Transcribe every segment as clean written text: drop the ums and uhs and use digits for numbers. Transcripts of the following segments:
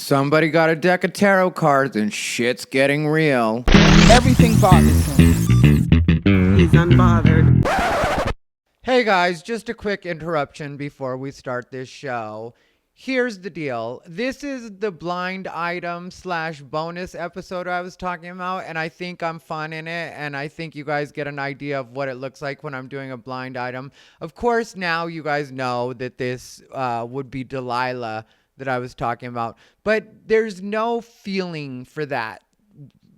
Somebody got a deck of tarot cards and shit's getting real. Everything bothers him. He's unbothered. Hey guys, just a quick interruption before we start this show. Here's the deal. This is the blind item / bonus episode I was talking about, and I think I'm fun in it, and I think you guys get an idea of what it looks like when I'm doing a blind item. Of course, now you guys know that this would be Delilah that I was talking about, but there's no feeling for that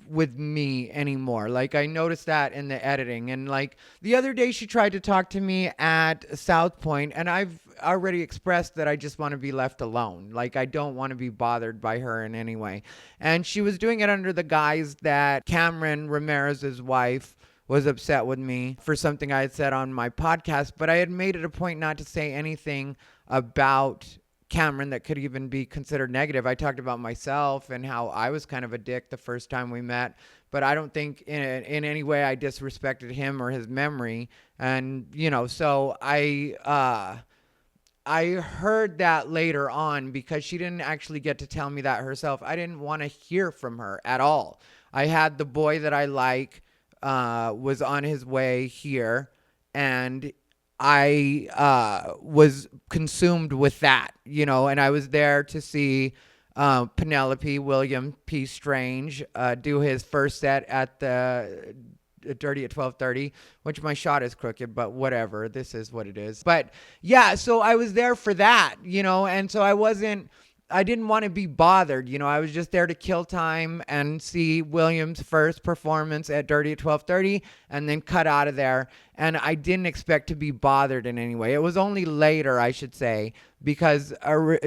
with me anymore. Like, I noticed that in the editing, and like the other day she tried to talk to me at South Point, and I've already expressed that I just want to be left alone. Like, I don't want to be bothered by her in any way. And she was doing it under the guise that Cameron Ramirez's wife was upset with me for something I had said on my podcast, but I had made it a point not to say anything about Cameron that could even be considered negative. I talked about myself and how I was kind of a dick the first time we met, but I don't think in any way I disrespected him or his memory. And, you know, so I heard that later on because she didn't actually get to tell me that herself. I didn't want to hear from her at all. I had the boy that I like was on his way here, and I was consumed with that, you know, and I was there to see Penelope William P. Strange do his first set at the Dirty at 12:30, which my shot is crooked, but whatever, this is what it is. But yeah, so I was there for that, you know, and so I didn't want to be bothered, you know. I was just there to kill time and see William's first performance at Dirty at 12:30 and then cut out of there. And I didn't expect to be bothered in any way. It was only later, I should say, because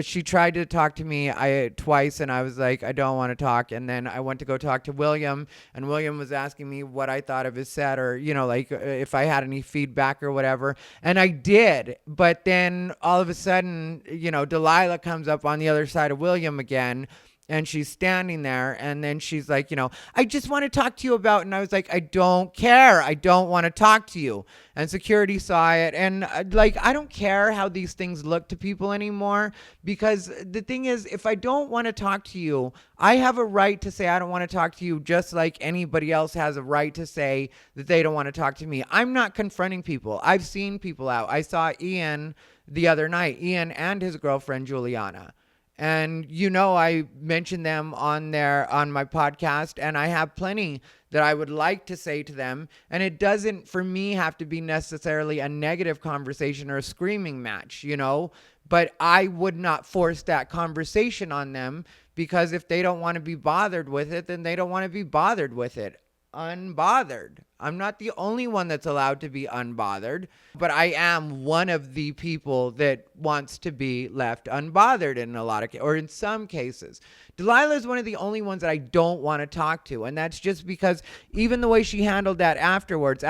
she tried to talk to me twice, and I was like, I don't want to talk. And then I went to go talk to William, and William was asking me what I thought of his set, or, you know, like if I had any feedback or whatever. And I did. But then all of a sudden, you know, Delilah comes up on the other side of William again, and she's standing there, and then she's like, you know, I just want to talk to you about, and I was like, I don't care. I don't want to talk to you. And security saw it, and like, I don't care how these things look to people anymore, because the thing is, if I don't want to talk to you, I have a right to say I don't want to talk to you, just like anybody else has a right to say that they don't want to talk to me. I'm not confronting people. I've seen people out. I saw Ian the other night, Ian and his girlfriend, Juliana. And, you know, I mentioned them on my podcast, and I have plenty that I would like to say to them. And it doesn't, for me, have to be necessarily a negative conversation or a screaming match, you know, but I would not force that conversation on them, because if they don't want to be bothered with it, then they don't want to be bothered with it. Unbothered. I'm not the only one that's allowed to be unbothered, but I am one of the people that wants to be left unbothered in a lot of or in some cases. Delilah is one of the only ones that I don't want to talk to, and that's just because even the way she handled that afterwards,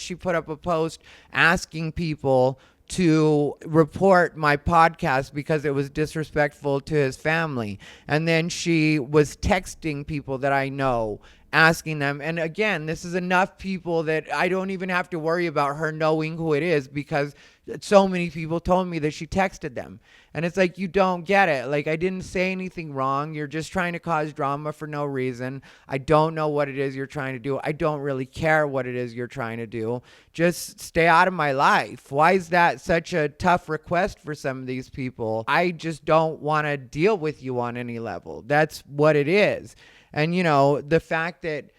she put up a post asking people to report my podcast because it was disrespectful to his family. And then she was texting people that I know, asking them. And again, this is enough people that I don't even have to worry about her knowing who it is, because so many people told me that she texted them. And it's like, you don't get it. Like, I didn't say anything wrong. You're just trying to cause drama for no reason. I don't know what it is you're trying to do. I don't really care what it is you're trying to do. Just stay out of my life. Why is that such a tough request for some of these people? I just don't want to deal with you on any level. That's what it is. And, you know, the fact that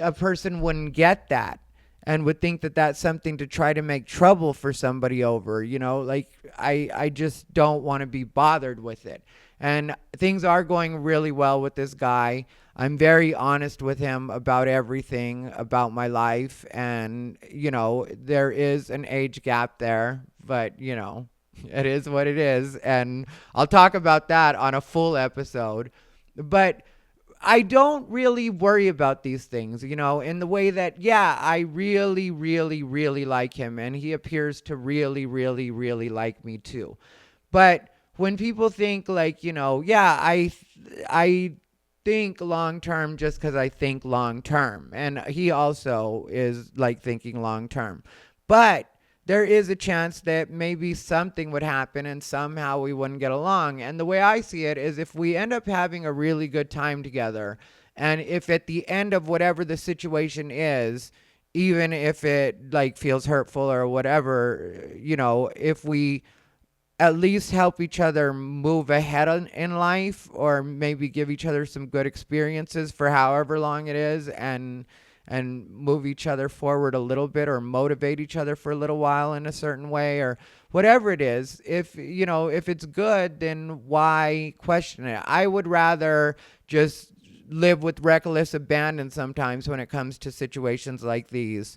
a person wouldn't get that and would think that that's something to try to make trouble for somebody over, you know, like, I just don't want to be bothered with it. And things are going really well with this guy. I'm very honest with him about everything about my life. And, you know, there is an age gap there, but, you know, it is what it is. And I'll talk about that on a full episode. But I don't really worry about these things, you know, in the way that, yeah, I really, really, really like him, and he appears to really, really, really like me too. But when people think like, you know, yeah, I think long term just because I think long term, and he also is like thinking long term. But there is a chance that maybe something would happen and somehow we wouldn't get along. And the way I see it is, if we end up having a really good time together, and if at the end of whatever the situation is, even if it like feels hurtful or whatever, if we at least help each other move ahead in life, or maybe give each other some good experiences for however long it is, and move each other forward a little bit, or motivate each other for a little while in a certain way, or whatever it is. If it's good, then why question it? I would rather just live with reckless abandon sometimes when it comes to situations like these,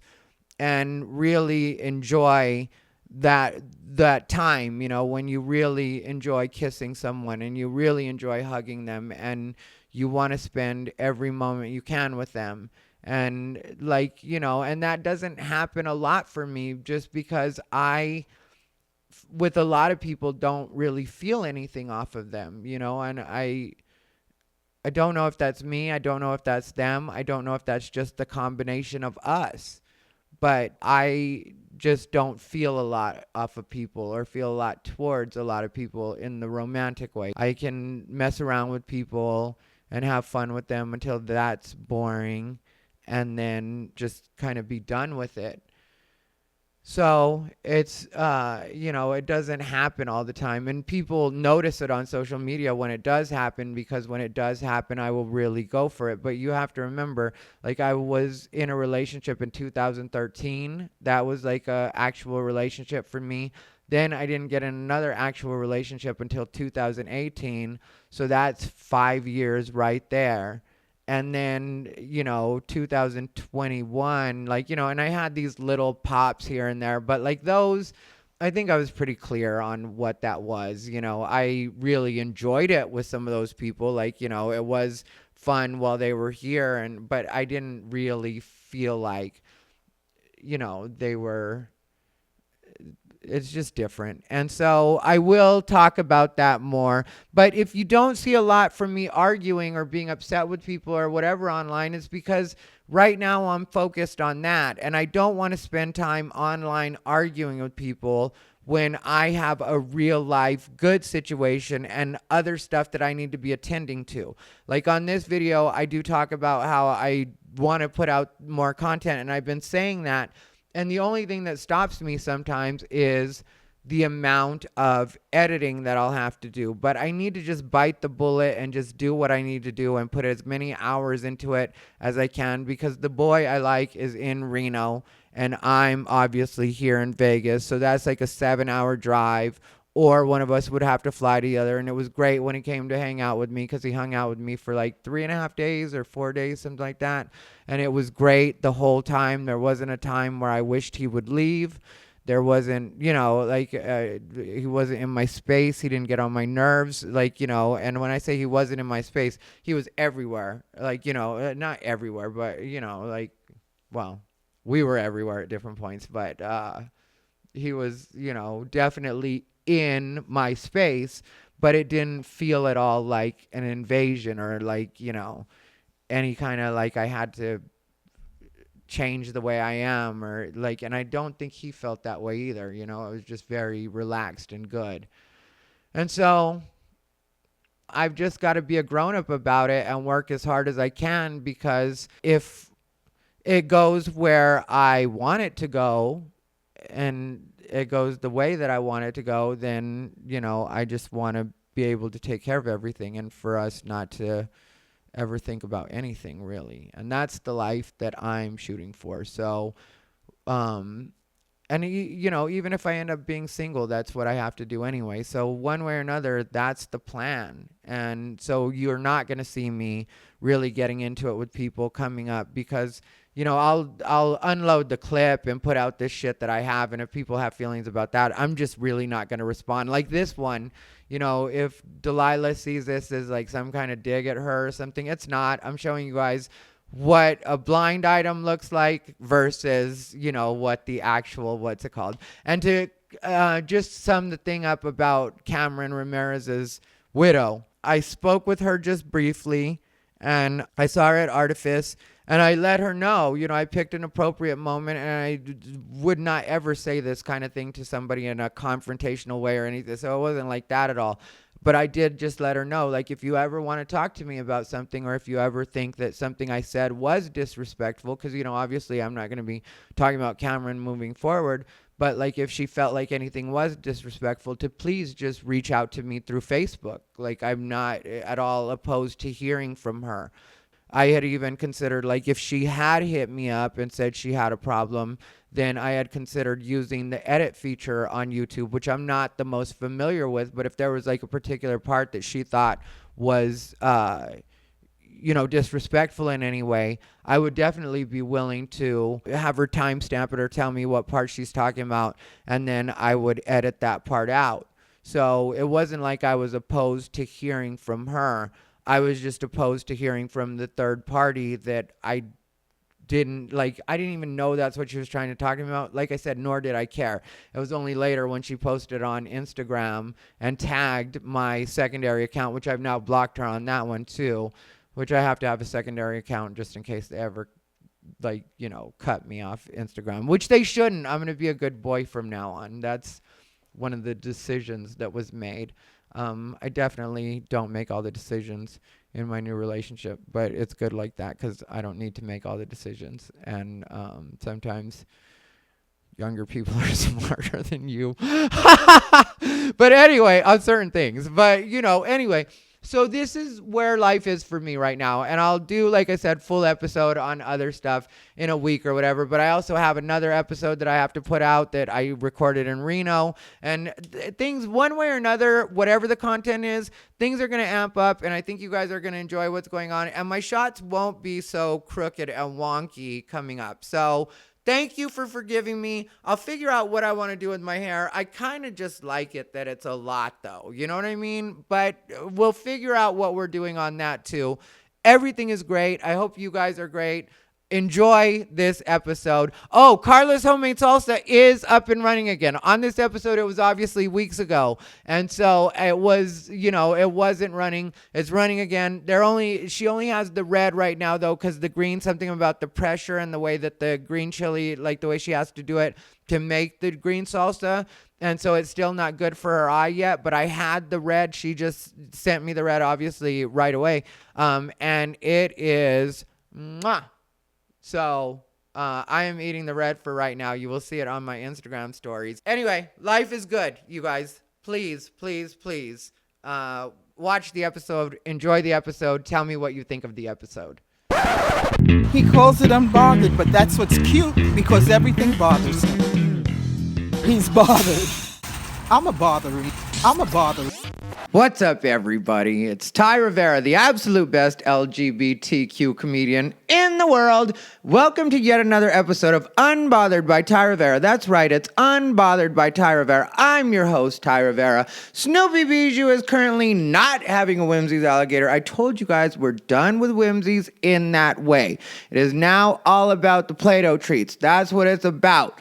and really enjoy that time, when you really enjoy kissing someone and you really enjoy hugging them, and you want to spend every moment you can with them. And and that doesn't happen a lot for me, just because with a lot of people, don't really feel anything off of them, and I don't know if that's me. I don't know if that's them. I don't know if that's just the combination of us. But I just don't feel a lot off of people, or feel a lot towards a lot of people in the romantic way. I can mess around with people and have fun with them until that's boring, and then just kind of be done with it. So it's, it doesn't happen all the time. And people notice it on social media when it does happen, because when it does happen, I will really go for it. But you have to remember, like, I was in a relationship in 2013. That was like a actual relationship for me. Then I didn't get in another actual relationship until 2018. So that's 5 years right there. And then, 2021, and I had these little pops here and there, but like those, I think I was pretty clear on what that was. I really enjoyed it with some of those people. It was fun while they were here, but I didn't really feel like, they were, it's just different. And so I will talk about that more. But if you don't see a lot from me arguing or being upset with people or whatever online, it's because right now I'm focused on that. And I don't want to spend time online arguing with people when I have a real life good situation and other stuff that I need to be attending to. Like on this video, I do talk about how I want to put out more content, and I've been saying that. And the only thing that stops me sometimes is the amount of editing that I'll have to do. But I need to just bite the bullet and just do what I need to do and put as many hours into it as I can, because the boy I like is in Reno and I'm obviously here in Vegas. So that's like a 7-hour drive, or one of us would have to fly to the other. And it was great when he came to hang out with me, because he hung out with me for like 3.5 days or 4 days, something like that. And it was great the whole time. There wasn't a time where I wished he would leave. There wasn't, he wasn't in my space. He didn't get on my nerves, and when I say he wasn't in my space, he was everywhere. Not everywhere, but, well, we were everywhere at different points, but he was, definitely in my space, but it didn't feel at all like an invasion, or any kind of I had to change the way I am, or and I don't think he felt that way either. It was just very relaxed and good. And so I've just got to be a grown-up about it and work as hard as I can, because if it goes where I want it to go, and it goes the way that I want it to go, then, I just want to be able to take care of everything, and for us not to ever think about anything really. And that's the life that I'm shooting for. So, and even if I end up being single, that's what I have to do anyway. So one way or another, that's the plan. And so you're not going to see me really getting into it with people coming up, because I'll unload the clip and put out this shit that I have, and if people have feelings about that, I'm just really not going to respond. Like this one, if Delilah sees this as like some kind of dig at her or something, it's not. I'm showing you guys what a blind item looks like versus, what the actual, what's it called. And to just sum the thing up about Cameron Ramirez's widow, I spoke with her just briefly, and I saw her at Artifice. And I let her know, I picked an appropriate moment, and I would not ever say this kind of thing to somebody in a confrontational way or anything. So it wasn't like that at all. But I did just let her know, like, if you ever want to talk to me about something, or if you ever think that something I said was disrespectful, because, obviously I'm not going to be talking about Cameron moving forward. But like, if she felt like anything was disrespectful, to please just reach out to me through Facebook. Like, I'm not at all opposed to hearing from her. I had even considered, like, if she had hit me up and said she had a problem, then I had considered using the edit feature on YouTube, which I'm not the most familiar with. But if there was like a particular part that she thought was, disrespectful in any way, I would definitely be willing to have her timestamp it or tell me what part she's talking about, and then I would edit that part out. So it wasn't like I was opposed to hearing from her. I was just opposed to hearing from the third party that I didn't even know that's what she was trying to talk about. Like I said, nor did I care. It was only later when she posted on Instagram and tagged my secondary account, which I've now blocked her on that one too, which I have to have a secondary account just in case they ever cut me off Instagram, which they shouldn't. I'm going to be a good boy from now on. That's one of the decisions that was made. I definitely don't make all the decisions in my new relationship, but it's good like that because I don't need to make all the decisions. And sometimes younger people are smarter than you. But anyway, on certain things. But, anyway. So this is where life is for me right now. And I'll do, like I said, full episode on other stuff in a week or whatever. But I also have another episode that I have to put out that I recorded in Reno. And things, one way or another, whatever the content is, things are going to amp up. And I think you guys are going to enjoy what's going on. And my shots won't be so crooked and wonky coming up. So thank you for forgiving me. I'll figure out what I want to do with my hair. I kind of just like it that it's a lot, though. You know what I mean? But we'll figure out what we're doing on that, too. Everything is great. I hope you guys are great. Enjoy this episode. Oh, Karla's Homemade Salsa is up and running again. On this episode, it was obviously weeks ago. And so it was, it wasn't running. It's running again. She only has the red right now, though, because the green, something about the pressure and the way that the green chili, like the way she has to do it to make the green salsa. And so it's still not good for her eye yet, but I had the red. She just sent me the red, obviously, right away. And it is mwah. So I am eating the red for right now. You will see it on my Instagram stories. Anyway, life is good, you guys. Please, please, please watch the episode. Enjoy the episode. Tell me what you think of the episode. He calls it unbothered, but that's what's cute because everything bothers him. He's bothered. I'm a botherer. What's up, everybody? It's Thai Rivera, the absolute best LGBTQ comedian in the world. Welcome to yet another episode of Unbothered by Thai Rivera. That's right, it's Unbothered by Thai Rivera. I'm your host, Thai Rivera. Snoopy Bijou is currently not having a Whimsies alligator. I told you guys we're done with Whimsies in that way. It is now all about the Plato Treats. That's what it's about.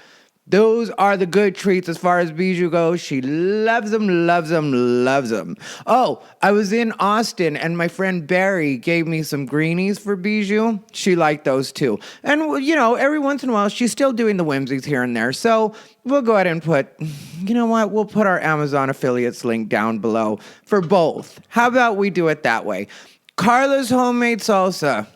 Those are the good treats as far as Bijou goes. She loves them, loves them, loves them. Oh, I was in Austin and my friend Barry gave me some greenies for Bijou. She liked those too. And, every once in a while, she's still doing the Whimsies here and there. So we'll go ahead and we'll put our Amazon affiliates link down below for both. How about we do it that way? Karla's Homemade Salsa.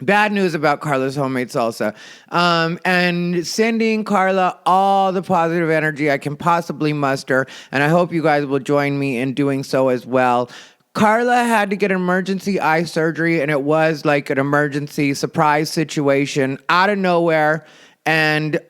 Bad news about Karla's Homemade Salsa. And sending Karla all the positive energy I can possibly muster. And I hope you guys will join me in doing so as well. Karla had to get emergency eye surgery, and it was like an emergency surprise situation out of nowhere. And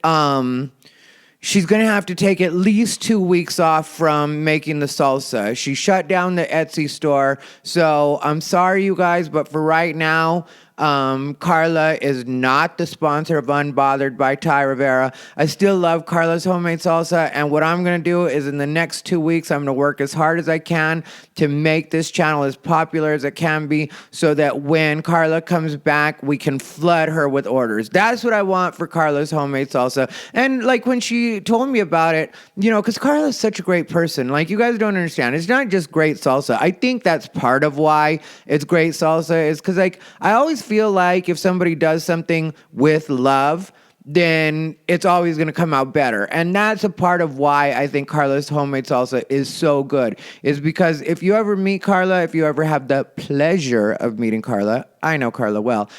she's going to have to take at least 2 weeks off from making the salsa. She shut down the Etsy store. So I'm sorry, you guys, but for right now, Karla is not the sponsor of Unbothered by Thai Rivera. I still love Karla's Homemade Salsa, and what I'm going to do is in the next 2 weeks, I'm going to work as hard as I can to make this channel as popular as it can be so that when Karla comes back, we can flood her with orders. That's what I want for Karla's Homemade Salsa. And like when she told me about it, because Karla's such a great person. Like, you guys don't understand. It's not just great salsa. I think that's part of why it's great salsa is because, I always feel like if somebody does something with love, then it's always going to come out better. And that's a part of why I think Karla's homemade salsa is so good, is because if you ever meet Karla, if you ever have the pleasure of meeting Karla, I know Karla well,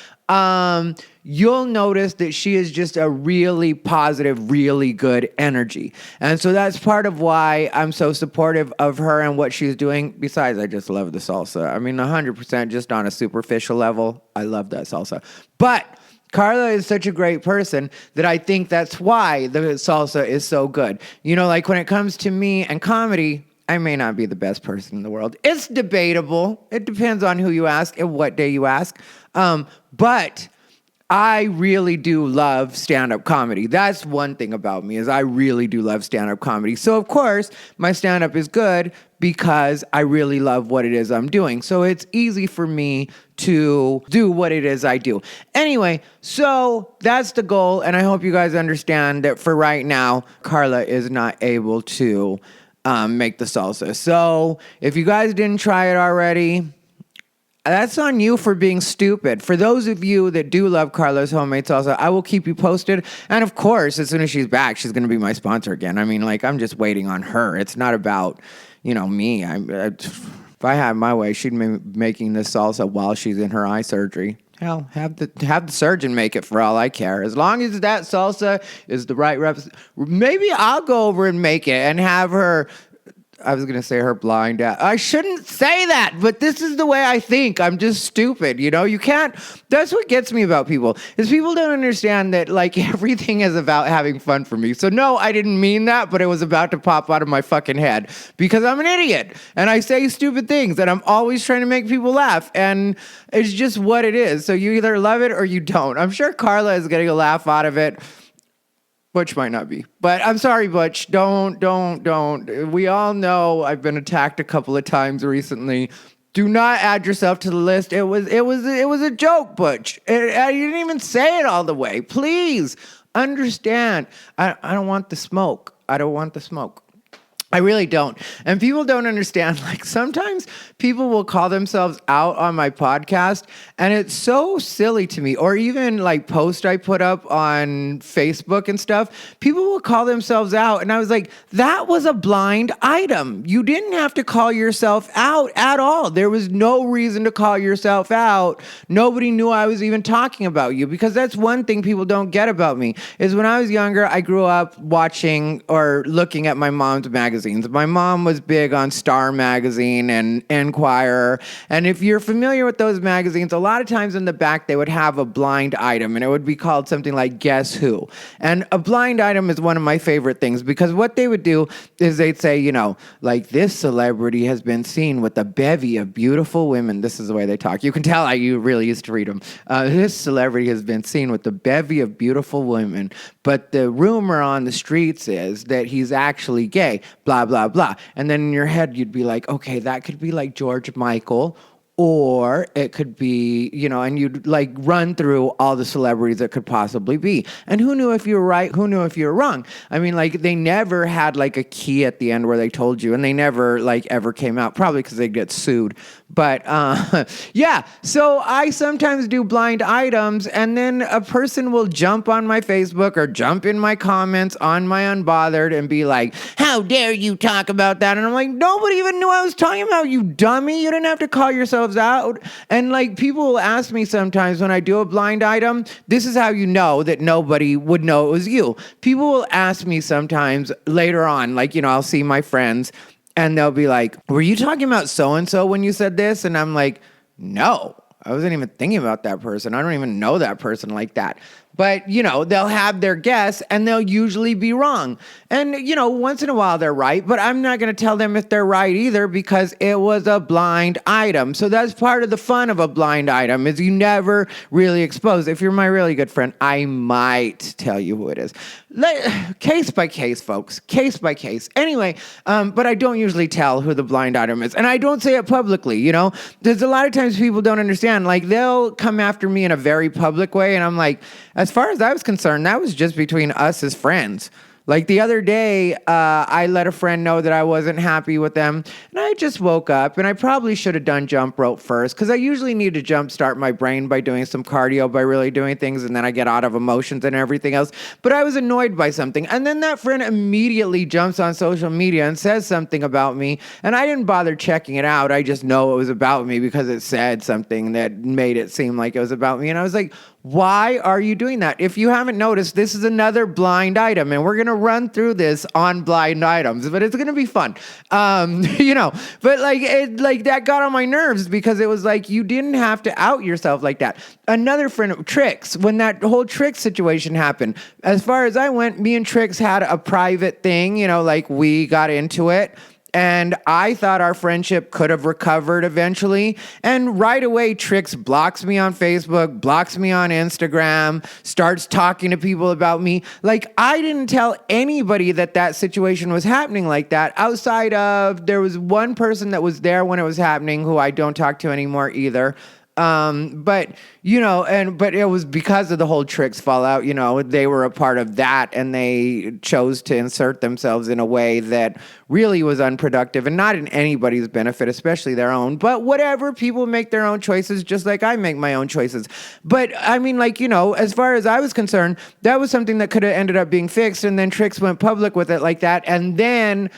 you'll notice that she is just a really positive, really good energy. And so that's part of why I'm so supportive of her and what she's doing. Besides, I just love the salsa. I mean, 100% just on a superficial level, I love that salsa. But Karla is such a great person that I think that's why the salsa is so good. You know, like when it comes to me and comedy, I may not be the best person in the world. It's debatable. It depends on who you ask and what day you ask. But I really do love stand-up comedy. That's one thing about me, is I really do love stand-up comedy. So, of course, my stand-up is good because I really love what it is I'm doing. So it's easy for me to do what it is I do. Anyway, so that's the goal, and I hope you guys understand that for right now, Karla is not able to make the salsa. So if you guys didn't try it already, that's on you for being stupid. For those of you that do love Karla's homemade salsa, I will keep you posted. And of course, as soon as she's back, she's going to be my sponsor again. I mean, like, I'm just waiting on her. It's not about, me. If I had my way, she'd be making this salsa while she's in her eye surgery. Hell, have the surgeon make it for all I care. As long as that salsa is the right maybe I'll go over and make it and have her. I was going to say her blind out. I shouldn't say that, but this is the way I think. I'm just stupid, You can't. That's what gets me about people, is people don't understand that, like, everything is about having fun for me. So, no, I didn't mean that, but it was about to pop out of my fucking head because I'm an idiot and I say stupid things and I'm always trying to make people laugh. And it's just what it is. So you either love it or you don't. I'm sure Karla is getting a laugh out of it. Butch might not be. But I'm sorry, Butch. Don't. We all know I've been attacked a couple of times recently. Do not add yourself to the list. It was a joke, Butch. You didn't even say it all the way. Please understand. I don't want the smoke. I don't want the smoke. I really don't. And people don't understand, like, sometimes people will call themselves out on my podcast, and it's so silly to me. Or even, like, posts I put up on Facebook and stuff, people will call themselves out, and I was like, that was a blind item. You didn't have to call yourself out at all. There was no reason to call yourself out. Nobody knew I was even talking about you, because that's one thing people don't get about me, is when I was younger, I grew up watching or looking at my mom's magazines. My mom was big on Star Magazine and Enquirer. And if you're familiar with those magazines, a lot of times in the back they would have a blind item, and it would be called something like Guess Who. And a blind item is one of my favorite things, because what they would do is they'd say, like, this celebrity has been seen with a bevy of beautiful women. This is the way they talk. You can tell you really used to read them. This celebrity has been seen with a bevy of beautiful women, but the rumor on the streets is that he's actually gay. Blah, blah, blah. And then in your head, you'd be like, okay, that could be like George Michael, or it could be, and you'd like run through all the celebrities that could possibly be. And who knew if you were right? Who knew if you were wrong? I mean, like, they never had like a key at the end where they told you, and they never like ever came out, probably because they'd get sued. But yeah, so I sometimes do blind items, and then a person will jump on my Facebook or jump in my comments on my Unbothered and be like, how dare you talk about that? And I'm like, nobody even knew I was talking about you, dummy. You didn't have to call yourselves out. And like, people will ask me sometimes when I do a blind item, this is how you know that nobody would know it was you. People will ask me sometimes later on, like, I'll see my friends, and they'll be like, were you talking about so-and-so when you said this? And I'm like, no, I wasn't even thinking about that person. I don't even know that person like that. But, they'll have their guess, and they'll usually be wrong. And, once in a while they're right, but I'm not going to tell them if they're right either, because it was a blind item. So that's part of the fun of a blind item, is you never really expose. If you're my really good friend, I might tell you who it is. Case by case, folks. Case by case. Anyway, but I don't usually tell who the blind item is. And I don't say it publicly, There's a lot of times people don't understand. Like, they'll come after me in a very public way, and I'm like, as far as I was concerned, that was just between us as friends. Like the other day, I let a friend know that I wasn't happy with them, and I just woke up, and I probably should have done jump rope first, because I usually need to jumpstart my brain by doing some cardio, by really doing things, and then I get out of emotions and everything else. But I was annoyed by something, and then that friend immediately jumps on social media and says something about me, and I didn't bother checking it out. I just know it was about me because it said something that made it seem like it was about me, and I was like, why are you doing that? If you haven't noticed, this is another blind item, and we're going to run through this on blind items, but it's going to be fun. But like that got on my nerves because it was like, you didn't have to out yourself like that. Another friend of Trix, when that whole Trix situation happened, as far as I went, me and Trix had a private thing, like we got into it. And I thought our friendship could have recovered eventually. And right away, Trix blocks me on Facebook, blocks me on Instagram, starts talking to people about me. Like, I didn't tell anybody that situation was happening like that, outside of there was one person that was there when it was happening who I don't talk to anymore either. But it was because of the whole Trix fallout, they were a part of that, and they chose to insert themselves in a way that really was unproductive and not in anybody's benefit, especially their own. But whatever, people make their own choices just like I make my own choices. But I mean, as far as I was concerned, that was something that could have ended up being fixed, and then Trix went public with it like that, and then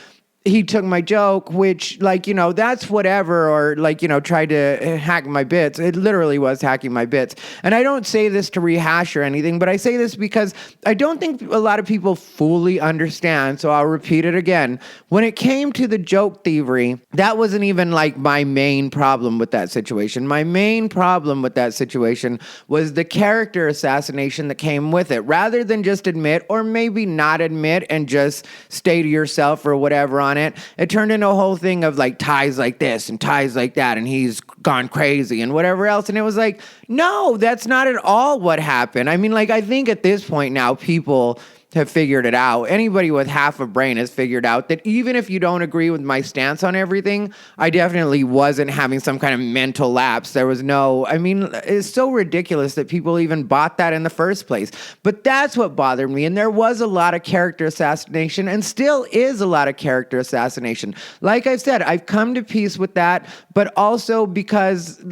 he took my joke, which, that's whatever, or, tried to hack my bits. It literally was hacking my bits. And I don't say this to rehash or anything, but I say this because I don't think a lot of people fully understand, so I'll repeat it again. When it came to the joke thievery, that wasn't even, my main problem with that situation. My main problem with that situation was the character assassination that came with it. Rather than just admit, or maybe not admit, and just stay to yourself or whatever on it turned into a whole thing of ties like this and ties like that, and he's gone crazy and whatever else. And it was like, no, that's not at all what happened. I mean, I think at this point now, people have figured it out. Anybody with half a brain has figured out that even if you don't agree with my stance on everything, I definitely wasn't having some kind of mental lapse. There was it's so ridiculous that people even bought that in the first place. But that's what bothered me. And there was a lot of character assassination, and still is a lot of character assassination. Like I've said, I've come to peace with that, but also because,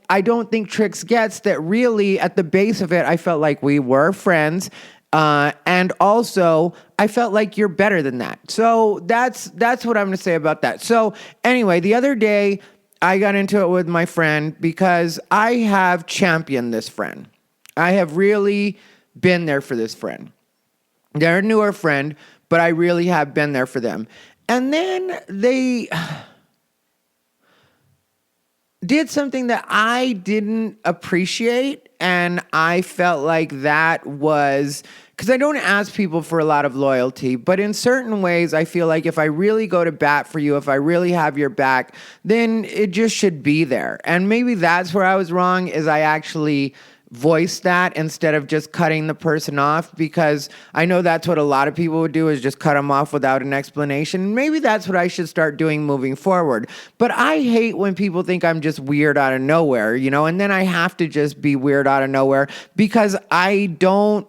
I don't think Trix gets that really at the base of it, I felt like we were friends. And also, I felt like you're better than that. So that's what I'm going to say about that. So anyway, the other day, I got into it with my friend because I have championed this friend. I have really been there for this friend. They're a newer friend, but I really have been there for them. And then they did something that I didn't appreciate, and I felt like that was, because I don't ask people for a lot of loyalty, but in certain ways I feel like if I really go to bat for you, if I really have your back, then it just should be there. And maybe that's where I was wrong, is I actually voice that instead of just cutting the person off, because I know that's what a lot of people would do, is just cut them off without an explanation. Maybe that's what I should start doing moving forward. But I hate when people think I'm just weird out of nowhere, and then I have to just be weird out of nowhere because I don't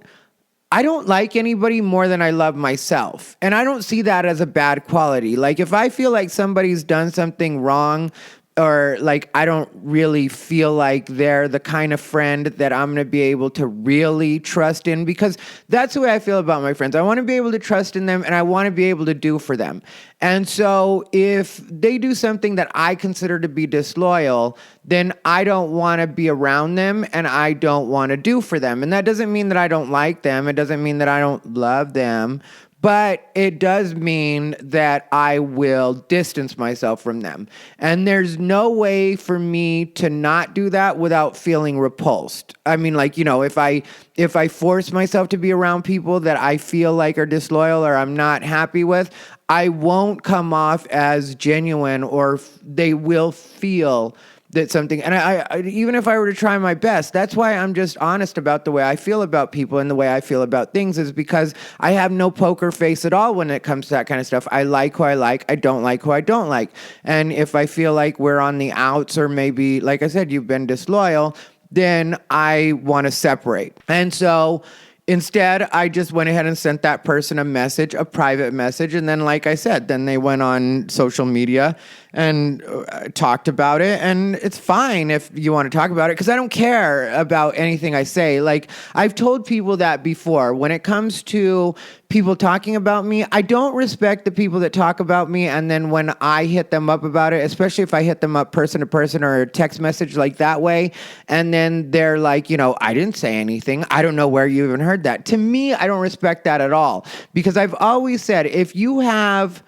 like anybody more than I love myself. And I don't see that as a bad quality. If I feel like somebody's done something wrong, or I don't really feel like they're the kind of friend that I'm going to be able to really trust in, because that's the way I feel about my friends. I want to be able to trust in them, and I want to be able to do for them. And so if they do something that I consider to be disloyal, then I don't want to be around them, and I don't want to do for them. And that doesn't mean that I don't like them. It doesn't mean that I don't love them. But it does mean that I will distance myself from them. And there's no way for me to not do that without feeling repulsed. I mean, if I force myself to be around people that I feel like are disloyal or I'm not happy with, I won't come off as genuine, or they will feel that something, and I even if I were to try my best, that's why I'm just honest about the way I feel about people and the way I feel about things, is because I have no poker face at all when it comes to that kind of stuff. I like who I like, I don't like who I don't like. And if I feel like we're on the outs, or maybe, like I said, you've been disloyal, then I want to separate. And so Instead, I just went ahead and sent that person a message, a private message. And then, like I said, then they went on social media and talked about it. And it's fine if you want to talk about it, because I don't care about anything I say. Like, I've told people that before. When it comes to people talking about me, I don't respect the people that talk about me. And then when I hit them up about it, especially if I hit them up person to person or a text message like that way, and then they're like, I didn't say anything. I don't know where you even heard that. To me, I don't respect that at all, because I've always said, if you have,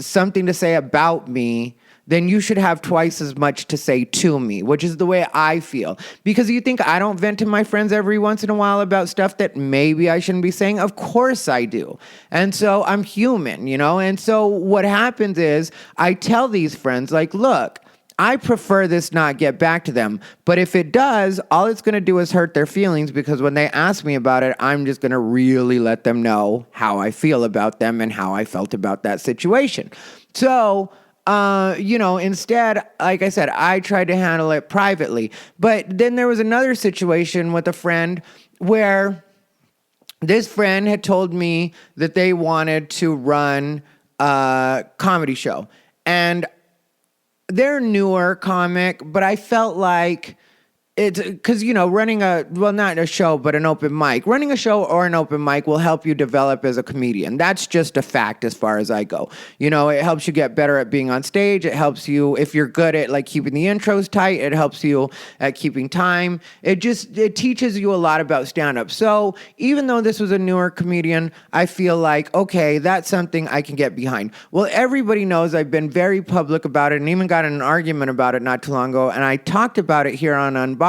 something to say about me, then you should have twice as much to say to me, which is the way I feel. Because you think I don't vent to my friends every once in a while about stuff that maybe I shouldn't be saying? Of course I do. And so I'm human, And so what happens is I tell these friends, like, look, I prefer this not get back to them. But if it does, all it's going to do is hurt their feelings, because when they ask me about it, I'm just going to really let them know how I feel about them and how I felt about that situation. So, instead, like I said, I tried to handle it privately. But then there was another situation with a friend where this friend had told me that they wanted to run a comedy show. And they're a newer comic, but I felt like it's because, running not a show, but an open mic. Running a show or an open mic will help you develop as a comedian. That's just a fact as far as I go. It helps you get better at being on stage. It helps you, if you're good at like keeping the intros tight, it helps you at keeping time. It teaches you a lot about stand-up. So even though this was a newer comedian, I feel like, okay, that's something I can get behind. Well, everybody knows I've been very public about it and even got in an argument about it not too long ago. And I talked about it here on Unbothered,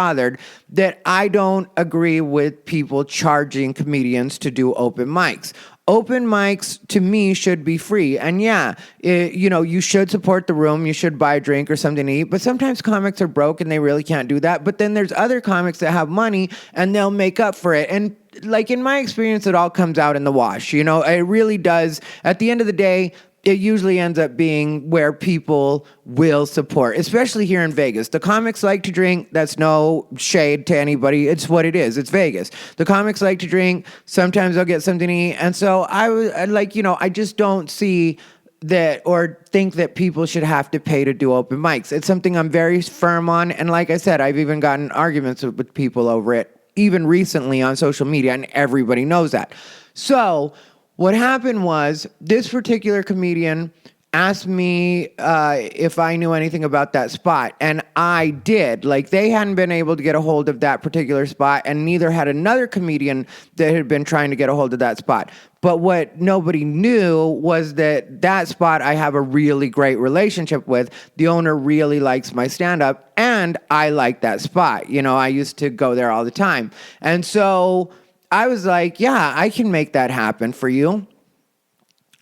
that I don't agree with people charging comedians to do open mics. Open mics, to me, should be free. And you should support the room. You should buy a drink or something to eat. But sometimes comics are broke and they really can't do that. But then there's other comics that have money and they'll make up for it. And like in my experience, it all comes out in the wash. It really does. At the end of the day, it usually ends up being where people will support, especially here in Vegas. The comics like to drink. That's no shade to anybody. It's what it is. It's Vegas. The comics like to drink. Sometimes they'll get something to eat. And so I just don't see that or think that people should have to pay to do open mics. It's something I'm very firm on. And like I said, I've even gotten arguments with people over it, even recently on social media, and everybody knows that. So what happened was this particular comedian asked me if I knew anything about that spot, and I did. Like, they hadn't been able to get a hold of that particular spot, and neither had another comedian that had been trying to get a hold of that spot. But what nobody knew was that spot I have a really great relationship with. The owner really likes my stand-up, and I like that spot. I used to go there all the time. And so I was like, yeah, I can make that happen for you.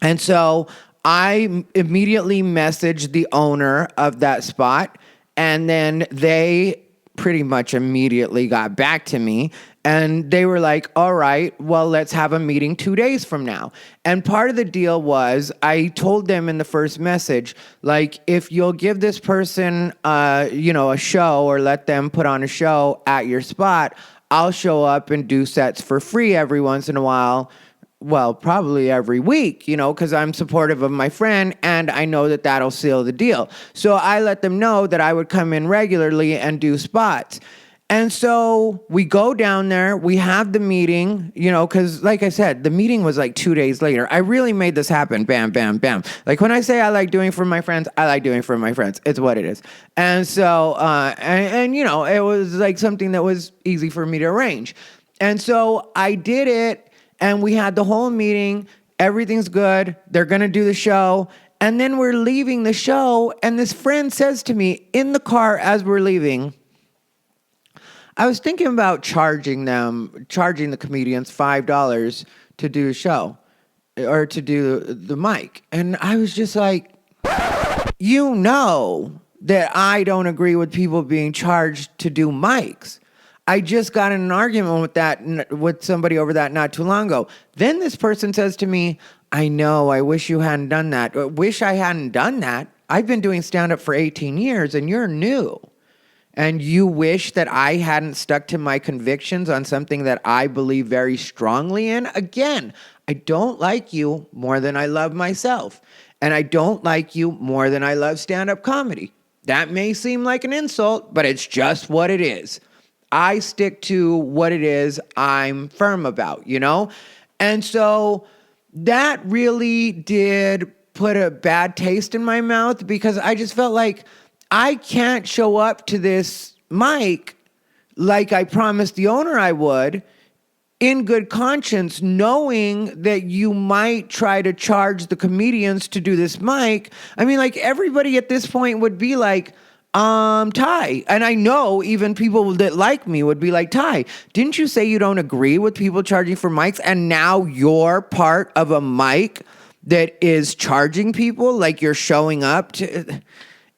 And so I immediately messaged the owner of that spot, and then they pretty much immediately got back to me, and they were like, all right, well, let's have a meeting 2 days from now. And part of the deal was I told them in the first message, like, if you'll give this person, a show or let them put on a show at your spot, I'll show up and do sets for free every once in a while. Well, probably every week, because I'm supportive of my friend and I know that that'll seal the deal. So I let them know that I would come in regularly and do spots. And so we go down there, we have the meeting, because like I said, the meeting was like 2 days later. I really made this happen. Bam, bam, bam. Like when I say I like doing for my friends, I like doing for my friends. It's what it is. And so, it was like something that was easy for me to arrange. And so I did it, and we had the whole meeting. Everything's good. They're going to do the show. And then we're leaving the show, and this friend says to me in the car as we're leaving, I was thinking about charging the comedians $5 to do a show or to do the mic. And I was just like, that I don't agree with people being charged to do mics. I just got in an argument with somebody over that not too long ago. Then this person says to me, I know, I wish you hadn't done that. Wish I hadn't done that. I've been doing stand-up for 18 years and you're new. and you wish that I hadn't stuck to my convictions on something that I believe very strongly in, again, I don't like you more than I love myself. And I don't like you more than I love stand-up comedy. That may seem like an insult, but it's just what it is. I stick to what it is I'm firm about, you know? And so that really did put a bad taste in my mouth because I just felt like I can't show up to this mic like I promised the owner I would in good conscience, knowing that you might try to charge the comedians to do this mic. I mean, like, everybody at this point would be like, Ty. And I know even people that like me would be like, Ty, didn't you say you don't agree with people charging for mics? And now you're part of a mic that is charging people, like you're showing up to.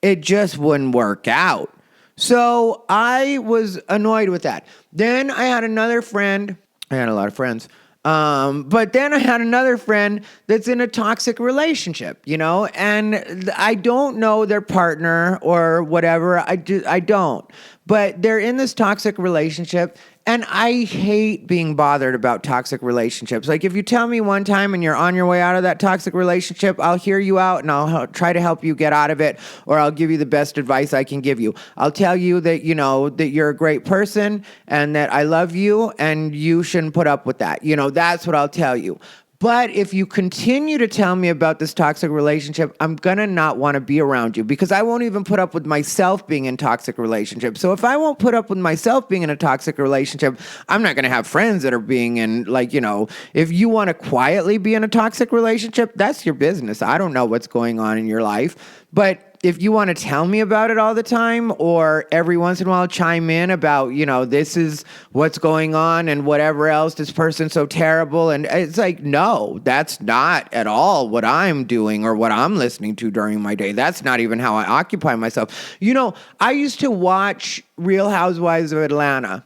It just wouldn't work out. So I was annoyed with that. Then I had another friend. I had a lot of friends. But then I had another friend that's in a toxic relationship, you know, and I don't know their partner or whatever. I don't. But they're in this toxic relationship, and I hate being bothered about toxic relationships. Like, if you tell me one time and you're on your way out of that toxic relationship, I'll hear you out and I'll try to help you get out of it, or I'll give you the best advice I can give you. I'll tell you that, you know, that you're a great person and that I love you and you shouldn't put up with that. You know, that's what I'll tell you. But if you continue to tell me about this toxic relationship, I'm going to not want to be around you because I won't even put up with myself being in toxic relationships. So if I won't put up with myself being in a toxic relationship, I'm not going to have friends that are being in, like, you know, if you want to quietly be in a toxic relationship, that's your business. I don't know what's going on in your life. But if you want to tell me about it all the time, or every once in a while chime in about, you know, this is what's going on and whatever else, this person's so terrible. And it's like, no, that's not at all what I'm doing or what I'm listening to during my day. That's not even how I occupy myself. You know, I used to watch Real Housewives of Atlanta.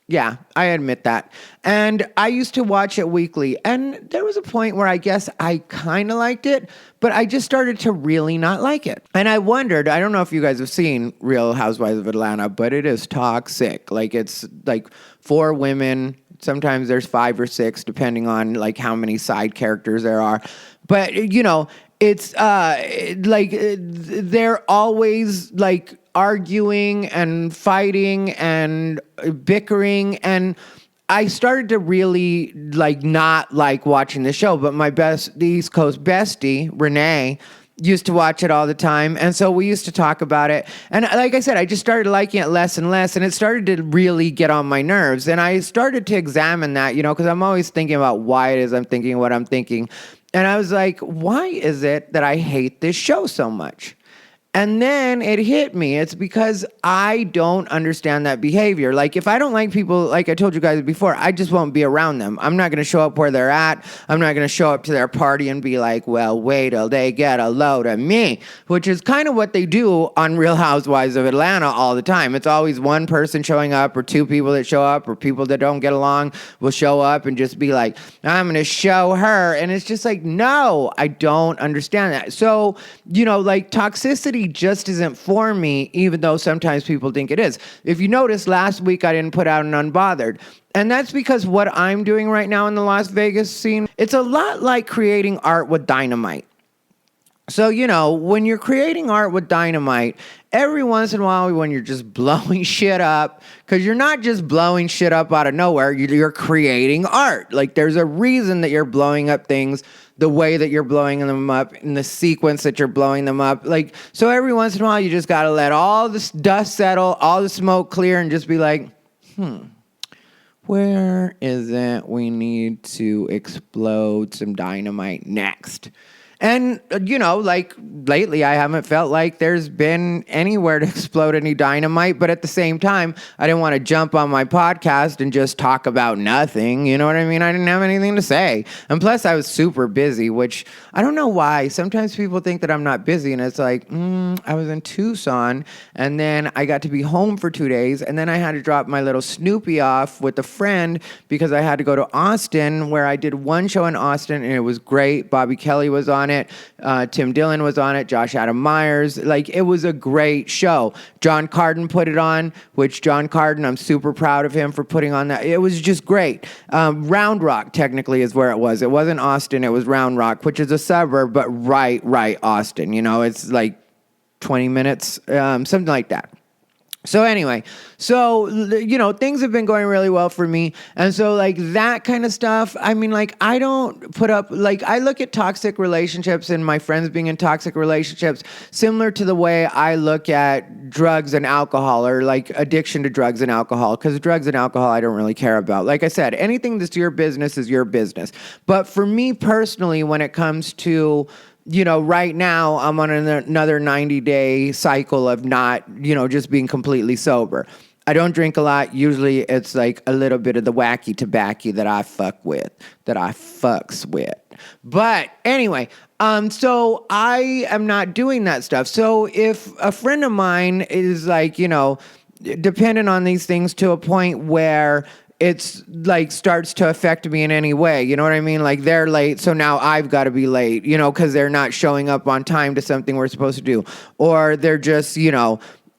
Yeah, I admit that. And I used to watch it weekly. And there was a point where I guess I kind of liked it, but I just started to really not like it. And I wondered, I don't know if you guys have seen Real Housewives of Atlanta, but it is toxic. Like, it's like 4 women. Sometimes there's 5 or 6, depending on like how many side characters there are. But, you know, it's like they're always like arguing and fighting and bickering, and I started to really like not like watching the show. But the East Coast bestie Renee used to watch it all the time, and so we used to talk about it. And like I said, I just started liking it less and less, and it started to really get on my nerves. And I started to examine that, you know, because I'm always thinking about why it is I'm thinking what I'm thinking. And I was like, why is it that I hate this show so much? And then it hit me. It's because I don't understand that behavior. Like, if I don't like people, like I told you guys before, I just won't be around them. I'm not going to show up where they're at. I'm not going to show up to their party and be like, well, wait till they get a load of me, which is kind of what they do on Real Housewives of Atlanta all the time. It's always one person showing up, or 2 people that show up, or people that don't get along will show up and just be like, I'm going to show her. And it's just like, no, I don't understand that. So, you know, like, toxicity just isn't for me, even though sometimes people think it is. If you notice, last week I didn't put out an Unbothered. And that's because what I'm doing right now in the Las Vegas scene, it's a lot like creating art with dynamite. So, you know, when you're creating art with dynamite, every once in a while when you're just blowing shit up, because you're not just blowing shit up out of nowhere, you're creating art. Like, there's a reason that you're blowing up things the way that you're blowing them up, in the sequence that you're blowing them up. Like, so every once in a while, you just got to let all this dust settle, all the smoke clear, and just be like, where is it we need to explode some dynamite next? And, you know, like, lately I haven't felt like there's been anywhere to explode any dynamite, but at the same time, I didn't want to jump on my podcast and just talk about nothing, you know what I mean? I didn't have anything to say. And plus, I was super busy, which I don't know why. Sometimes people think that I'm not busy, and it's like, I was in Tucson, and then I got to be home for 2 days, and then I had to drop my little Snoopy off with a friend because I had to go to Austin, where I did one show in Austin, and it was great. Bobby Kelly was on on it. Tim Dillon was on it. Josh Adam Myers. Like, it was a great show. John Carden put it on, which John Carden, I'm super proud of him for putting on that. It was just great. Round Rock, technically, is where it was. It wasn't Austin. It was Round Rock, which is a suburb, but right Austin. You know, it's like 20 minutes, something like that. So anyway, things have been going really well for me. And so, like, that kind of stuff, I mean, like, I don't put up, like, I look at toxic relationships and my friends being in toxic relationships similar to the way I look at drugs and alcohol, or like addiction to drugs and alcohol, because drugs and alcohol I don't really care about. Like I said, anything that's your business is your business. But for me personally, when it comes to right now I'm on another 90-day cycle of not, just being completely sober. I don't drink a lot. Usually it's like a little bit of the wacky tobacco that I fucks with. But anyway, so I am not doing that stuff. So if a friend of mine is like, dependent on these things to a point where it's like starts to affect me in any way. You know what I mean? Like, they're late, so now I've got to be late, because they're not showing up on time to something we're supposed to do. Or they're just,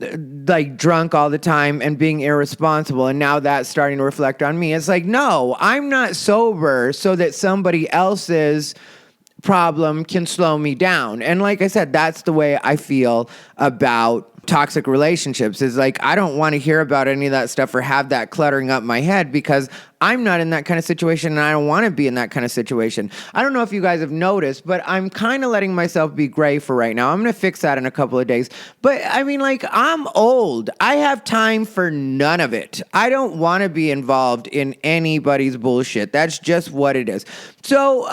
like drunk all the time and being irresponsible. And now that's starting to reflect on me. It's like, no, I'm not sober so that somebody else's problem can slow me down. And like I said, that's the way I feel about toxic relationships. Is like, I don't want to hear about any of that stuff or have that cluttering up my head, because I'm not in that kind of situation and I don't want to be in that kind of situation. I don't know if you guys have noticed, but I'm kind of letting myself be gray for right now. I'm going to fix that in a couple of days. But I mean, like, I'm old. I have time for none of it. I don't want to be involved in anybody's bullshit. That's just what it is. So,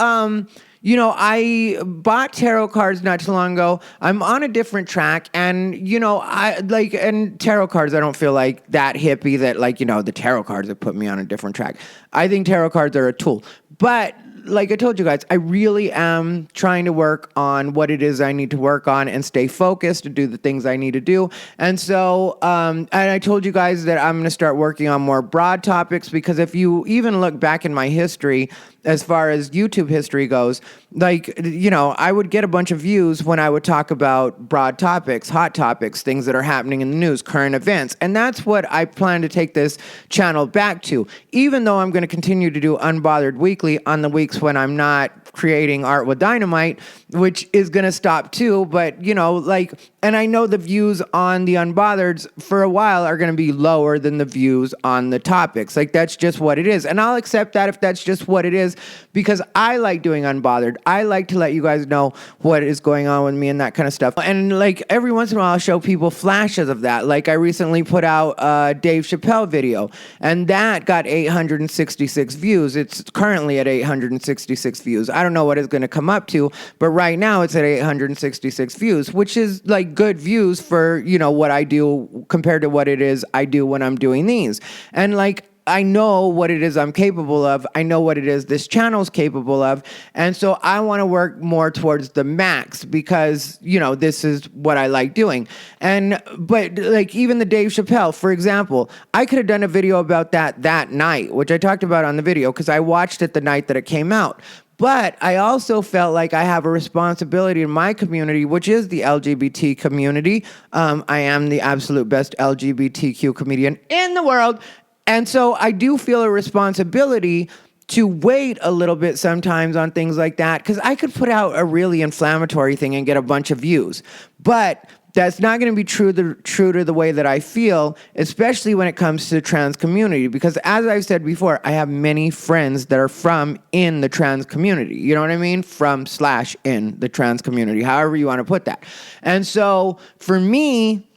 I bought tarot cards not too long ago. I'm on a different track, and, and tarot cards, I don't feel like that hippie that, like, the tarot cards have put me on a different track. I think tarot cards are a tool. But like I told you guys, I really am trying to work on what it is I need to work on and stay focused to do the things I need to do. And so, and I told you guys that I'm going to start working on more broad topics, because if you even look back in my history, as far as YouTube history goes, like, I would get a bunch of views when I would talk about broad topics, hot topics, things that are happening in the news, current events. And that's what I plan to take this channel back to, even though I'm going to continue to do Unbothered weekly on the weeks when I'm not creating Art with Dynamite, which is going to stop too. But, and I know the views on the Unbothered for a while are going to be lower than the views on the topics. Like, that's just what it is. And I'll accept that if that's just what it is, because I like doing Unbothered. I like to let you guys know what is going on with me and that kind of stuff. And like, every once in a while I'll show people flashes of that. Like, I recently put out a Dave Chappelle video, and that got 866 views. It's currently at 866 views. I don't know what it's going to come up to, but right now it's at 866 views, which is like good views for, what I do compared to what it is I do when I'm doing these. And like, I know what it is I'm capable of. I know what it is this channel's capable of. And so I want to work more towards the max, because, this is what I like doing. But like, even the Dave Chappelle, for example, I could have done a video about that night, which I talked about on the video, because I watched it the night that it came out. But I also felt like I have a responsibility in my community, which is the LGBT community. I am the absolute best LGBTQ comedian in the world. And so I do feel a responsibility to wait a little bit sometimes on things like that, because I could put out a really inflammatory thing and get a bunch of views. But that's not going to be true to the way that I feel, especially when it comes to the trans community. Because as I've said before, I have many friends that are in the trans community. You know what I mean? /in the trans community, however you want to put that. And so for me,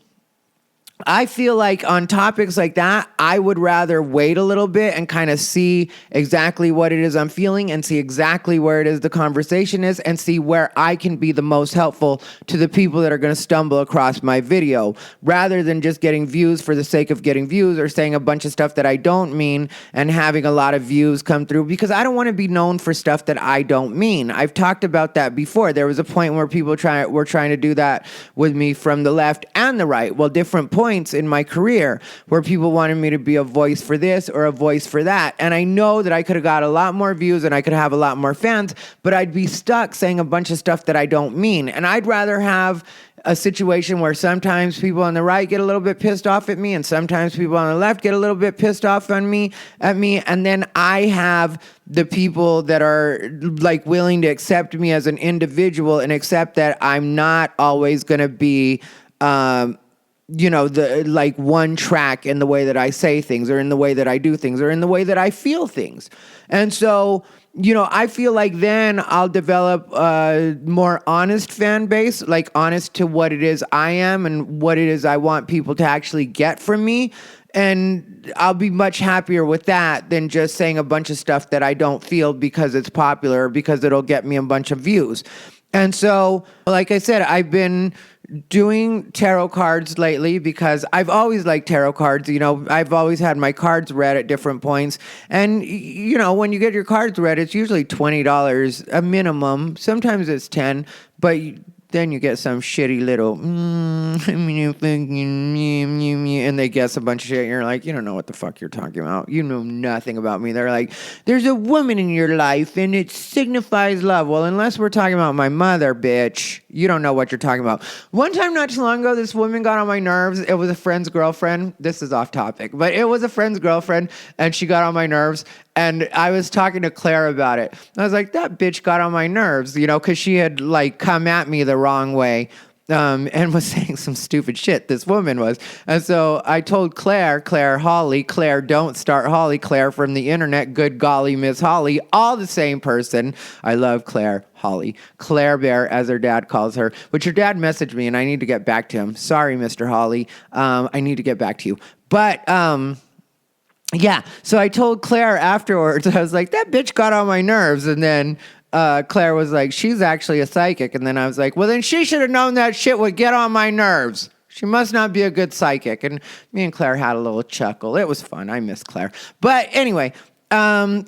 I feel like on topics like that, I would rather wait a little bit and kind of see exactly what it is I'm feeling, and see exactly where it is the conversation is, and see where I can be the most helpful to the people that are going to stumble across my video, rather than just getting views for the sake of getting views, or saying a bunch of stuff that I don't mean and having a lot of views come through, because I don't want to be known for stuff that I don't mean. I've talked about that before. There was a point where people were trying to do that with me from the left and the right. Well, different points. points in my career where people wanted me to be a voice for this or a voice for that. And I know that I could have got a lot more views and I could have a lot more fans, but I'd be stuck saying a bunch of stuff that I don't mean. And I'd rather have a situation where sometimes people on the right get a little bit pissed off at me and sometimes people on the left get a little bit pissed off at me, and then I have the people that are like willing to accept me as an individual and accept that I'm not always going to be the like one track in the way that I say things or in the way that I do things or in the way that I feel things. And so I feel like then I'll develop a more honest fan base, like honest to what it is I am and what it is I want people to actually get from me. And I'll be much happier with that than just saying a bunch of stuff that I don't feel because it's popular or because it'll get me a bunch of views. And so, like I said, I've been doing tarot cards lately because I've always liked tarot cards. I've always had my cards read at different points. And, when you get your cards read, it's usually $20 a minimum. Sometimes it's $10, but then you get some shitty little, and they guess a bunch of shit. And you're like, you don't know what the fuck you're talking about. You know nothing about me. They're like, there's a woman in your life and it signifies love. Well, unless we're talking about my mother, bitch, you don't know what you're talking about. One time not too long ago, this woman got on my nerves. It was a friend's girlfriend. This is off topic, but it was a friend's girlfriend and she got on my nerves. And I was talking to Claire about it. I was like, that bitch got on my nerves, because she had like come at me the wrong way and was saying some stupid shit, this woman was. And so I told Claire, Holly, Claire, don't start Holly, Claire from the internet, good golly, Miss Holly, all the same person. I love Claire, Holly, Claire Bear, as her dad calls her, which her dad messaged me and I need to get back to him. Sorry, Mr. Holly. I need to get back to you. But, yeah, so I told Claire afterwards, I was like, that bitch got on my nerves. And then Claire was like, she's actually a psychic. And then I was like, well, then she should have known that shit would get on my nerves. She must not be a good psychic. And me and Claire had a little chuckle. It was fun. I miss Claire. But anyway, so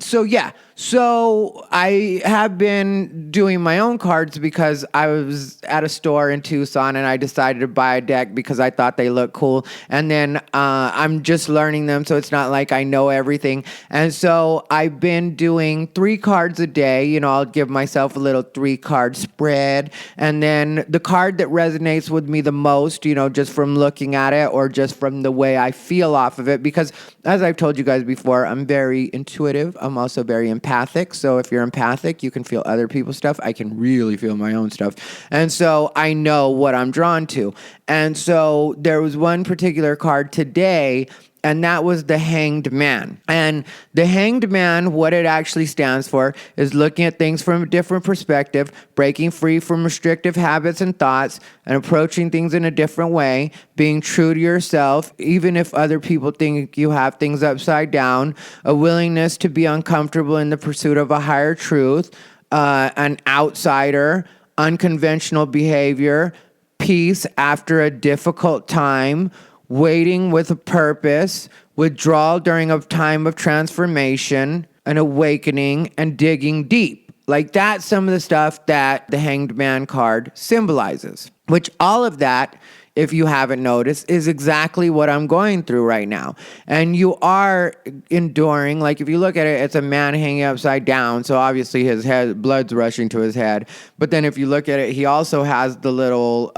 I have been doing my own cards because I was at a store in Tucson and I decided to buy a deck because I thought they looked cool. And then I'm just learning them, so it's not like I know everything. And so I've been doing 3 cards a day. I'll give myself a little 3-card spread. And then the card that resonates with me the most, just from looking at it or just from the way I feel off of it, because as I've told you guys before, I'm very intuitive. I'm also very empathic. So if you're empathic, you can feel other people's stuff. I can really feel my own stuff. And so I know what I'm drawn to. And so there was one particular card today, and that was the Hanged Man. And the Hanged Man, what it actually stands for is looking at things from a different perspective, breaking free from restrictive habits and thoughts, and approaching things in a different way, being true to yourself, even if other people think you have things upside down, a willingness to be uncomfortable in the pursuit of a higher truth, an outsider, unconventional behavior, peace after a difficult time, waiting with a purpose, withdrawal during a time of transformation, an awakening, and digging deep. Like that's some of the stuff that the Hanged Man card symbolizes, which all of that, if you haven't noticed, is exactly what I'm going through right now. And you are enduring, like if you look at it, it's a man hanging upside down. So obviously his head, blood's rushing to his head. But then if you look at it, he also has the little,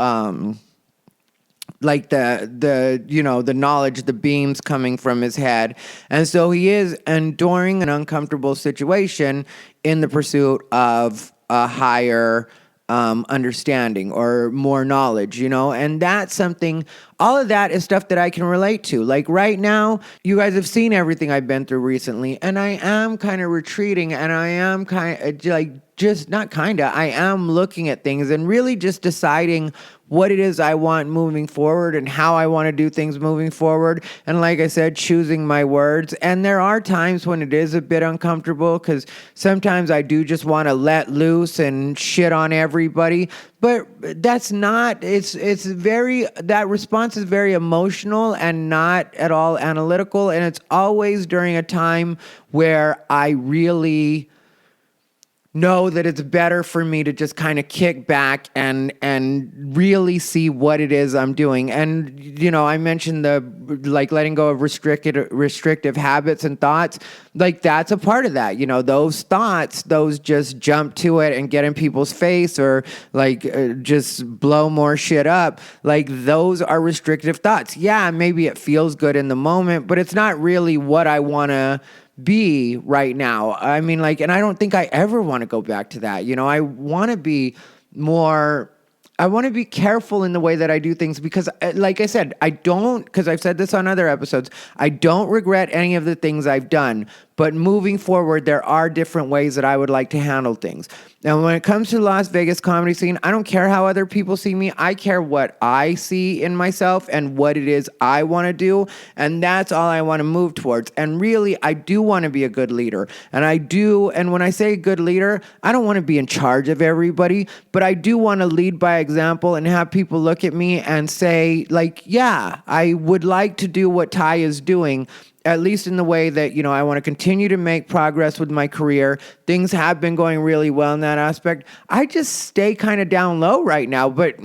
like the knowledge, the beams coming from his head. And so he is enduring an uncomfortable situation in the pursuit of a higher understanding or more knowledge, and that's something, all of that is stuff that I can relate to. Like right now, you guys have seen everything I've been through recently, and I am kind of retreating, and I am I am looking at things and really just deciding what it is I want moving forward and how I want to do things moving forward. And like I said, choosing my words. And there are times when it is a bit uncomfortable because sometimes I do just want to let loose and shit on everybody. But that's not, that response is very emotional and not at all analytical. And it's always during a time where I really know that it's better for me to just kind of kick back and really see what it is I'm doing. And I mentioned the like letting go of restrictive habits and thoughts. Like that's a part of that. Those thoughts, those just jump to it and get in people's face or like just blow more shit up. Like those are restrictive thoughts. Yeah, maybe it feels good in the moment, but it's not really what I want to be right now. I mean, like, and I don't think I ever want to go back to that. I want to be I want to be careful in the way that I do things because, like I said, because I've said this on other episodes, I don't regret any of the things I've done. But moving forward, there are different ways that I would like to handle things. And when it comes to the Las Vegas comedy scene, I don't care how other people see me. I care what I see in myself and what it is I want to do. And that's all I want to move towards. And really, I do want to be a good leader. And when I say good leader, I don't want to be in charge of everybody, but I do want to lead by example and have people look at me and say, like, yeah, I would like to do what Thai is doing. At least in the way that, I want to continue to make progress with my career. Things have been going really well in that aspect. I just stay kind of down low right now. But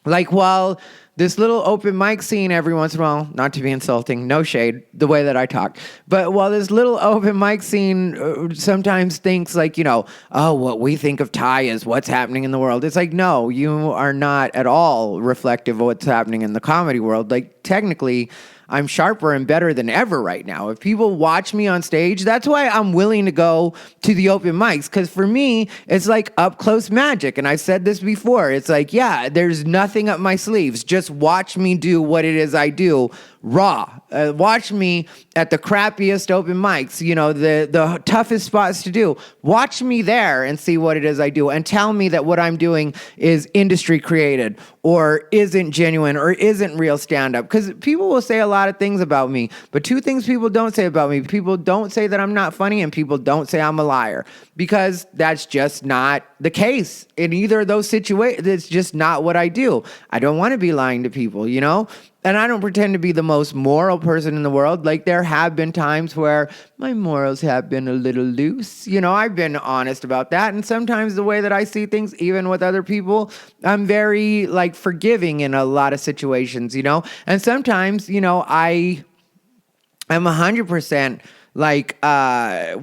like while this little open mic scene every once in a while, not to be insulting, no shade, the way that I talk. But while this little open mic scene sometimes thinks like, oh, what we think of Thai is what's happening in the world. It's like, no, you are not at all reflective of what's happening in the comedy world. Like technically, I'm sharper and better than ever right now. If people watch me on stage, that's why I'm willing to go to the open mics. Because for me, it's like up close magic. And I've said this before. It's like, yeah, there's nothing up my sleeves. Just watch me do what it is I do raw. Watch me at the crappiest open mics, the toughest spots to do. Watch me there and see what it is I do and tell me that what I'm doing is industry created or isn't genuine or isn't real stand-up. Because people will say a lot of things about me, but two things people don't say about me. People don't say that I'm not funny and people don't say I'm a liar because that's just not the case. In either of those situations, it's just not what I do. I don't want to be lying to people, And I don't pretend to be the most moral person in the world. Like there have been times where my morals have been a little loose. I've been honest about that. And sometimes the way that I see things, even with other people, I'm very like forgiving in a lot of situations, And sometimes, I'm 100% like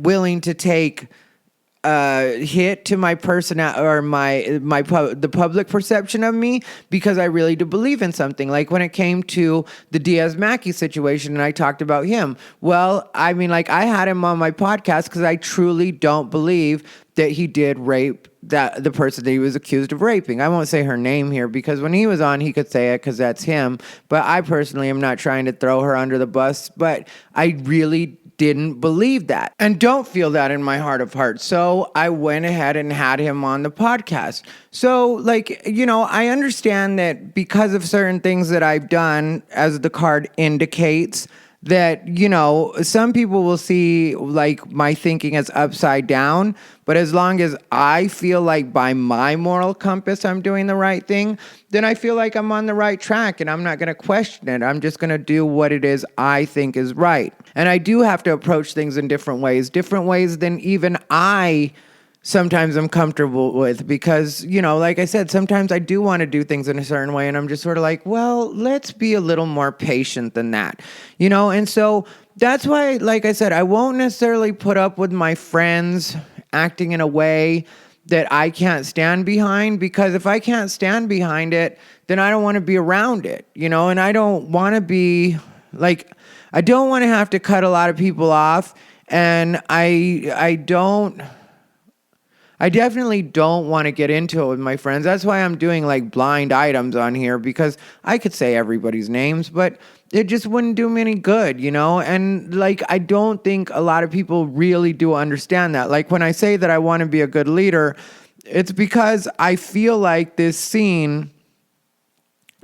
willing to take hit to my personality or the public perception of me because I really do believe in something. Like when it came to the Diaz-Mackey situation and I talked about him. Well, I mean, like I had him on my podcast because I truly don't believe that he did rape the person that he was accused of raping. I won't say her name here because when he was on, he could say it because that's him. But I personally am not trying to throw her under the bus, but I really didn't believe that and don't feel that in my heart of hearts. So I went ahead and had him on the podcast. So like, I understand that because of certain things that I've done, as the card indicates, that, some people will see like my thinking as upside down, but as long as I feel like by my moral compass I'm doing the right thing, then I feel like I'm on the right track and I'm not going to question it. I'm just going to do what it is I think is right. And I do have to approach things in different ways than even I sometimes I'm comfortable with because, like I said, sometimes I do want to do things in a certain way and I'm just sort of like, well, let's be a little more patient than that, and so that's why, like I said, I won't necessarily put up with my friends acting in a way that I can't stand behind because if I can't stand behind it, then I don't want to be around it, and I don't want to be like, I don't want to have to cut a lot of people off and I definitely don't want to get into it with my friends. That's why I'm doing like blind items on here because I could say everybody's names, but it just wouldn't do me any good, And like, I don't think a lot of people really do understand that. Like when I say that I want to be a good leader, it's because I feel like this scene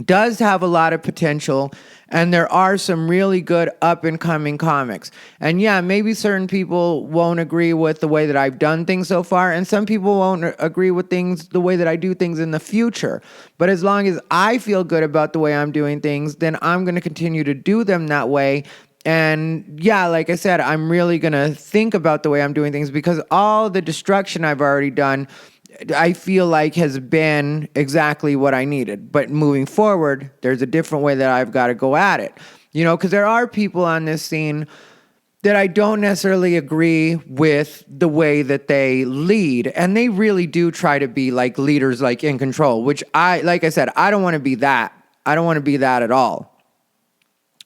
does have a lot of potential and there are some really good up and coming comics. And yeah, maybe certain people won't agree with the way that I've done things so far and some people won't agree with things the way that I do things in the future. But as long as I feel good about the way I'm doing things, then I'm going to continue to do them that way. And yeah, like I said, I'm really going to think about the way I'm doing things because all the destruction I've already done, I feel like has been exactly what I needed. But moving forward, there's a different way that I've got to go at it. Because there are people on this scene that I don't necessarily agree with the way that they lead. And they really do try to be like leaders, like in control, which like I said, I don't want to be that. I don't want to be that at all.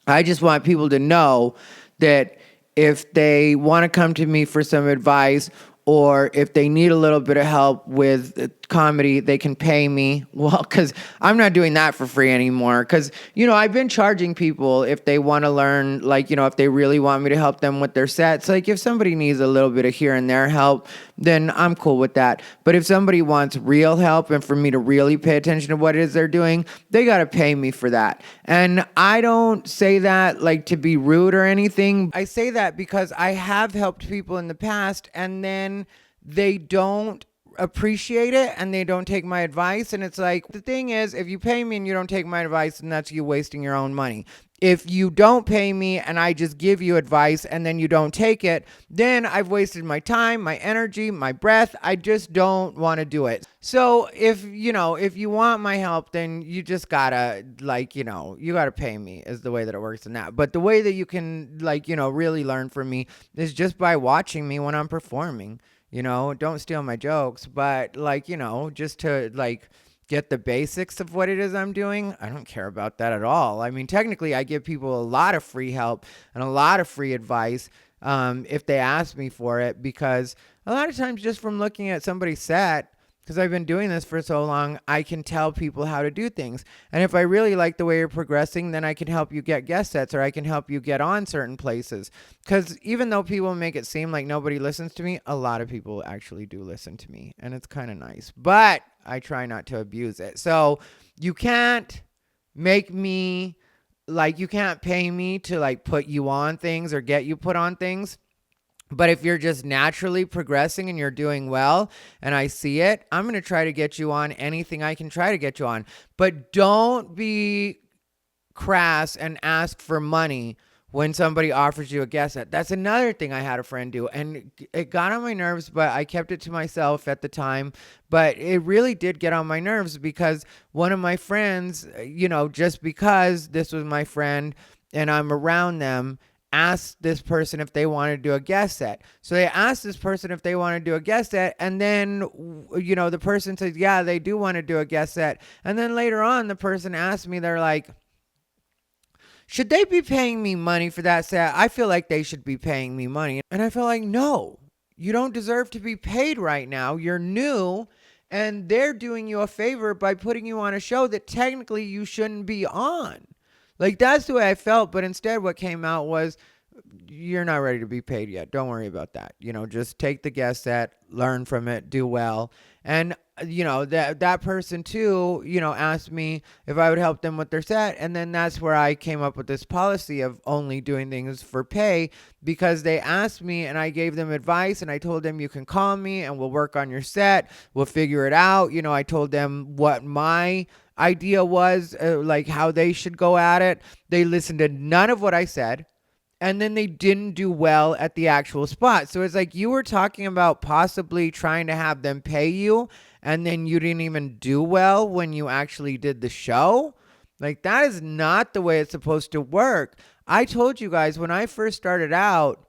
I just want people to know that if they want to come to me for some advice or if they need a little bit of help with comedy, they can pay me. Well, because I'm not doing that for free anymore. Because, I've been charging people if they want to learn, if they really want me to help them with their sets. Like, if somebody needs a little bit of here and there help, then I'm cool with that. But if somebody wants real help and for me to really pay attention to what it is they're doing, they got to pay me for that. And I don't say that to be rude or anything. I say that because I have helped people in the past and then they don't appreciate it and they don't take my advice. And it's like, the thing is, if you pay me and you don't take my advice, then that's you wasting your own money. If you don't pay me and I just give you advice and then you don't take it, then I've wasted my time, my energy, my breath. I just don't want to do it. So if you want my help, then you just gotta you gotta pay me is the way that it works in that. But the way that you can really learn from me is just by watching me when I'm performing. Don't steal my jokes, but just to get the basics of what it is I'm doing. I don't care about that at all. I mean, technically I give people a lot of free help and a lot of free advice if they ask me for it, because a lot of times just from looking at somebody's set, because I've been doing this for so long, I can tell people how to do things. And if I really like the way you're progressing, then I can help you get guest sets or I can help you get on certain places. Because even though people make it seem like nobody listens to me, a lot of people actually do listen to me. And it's kind of nice. But I try not to abuse it. So you can't make me, you can't pay me to put you on things or get you put on things. But if you're just naturally progressing and you're doing well and I see it, I'm going to try to get you on anything I can try to get you on. But don't be crass and ask for money when somebody offers you a guest set. That's another thing I had a friend do. And it got on my nerves, but I kept it to myself at the time. But it really did get on my nerves because one of my friends, just because this was my friend and I'm around them, asked this person if they wanted to do a guest set. So they asked this person if they want to do a guest set. And then, the person says, yeah, they do want to do a guest set. And then later on, the person asked me, they're like, should they be paying me money for that set? I feel like they should be paying me money. And I feel like, no, you don't deserve to be paid right now. You're new and they're doing you a favor by putting you on a show that technically you shouldn't be on. That's the way I felt, but instead what came out was, you're not ready to be paid yet. Don't worry about that. Just take the guest set, learn from it, do well. And, that person too, asked me if I would help them with their set. And then that's where I came up with this policy of only doing things for pay, because they asked me and I gave them advice and I told them, you can call me and we'll work on your set. We'll figure it out. I told them what my idea was, how they should go at it. They listened to none of what I said. And then they didn't do well at the actual spot. So it's like you were talking about possibly trying to have them pay you, and then you didn't even do well when you actually did the show. That is not the way it's supposed to work. I told you guys when I first started out,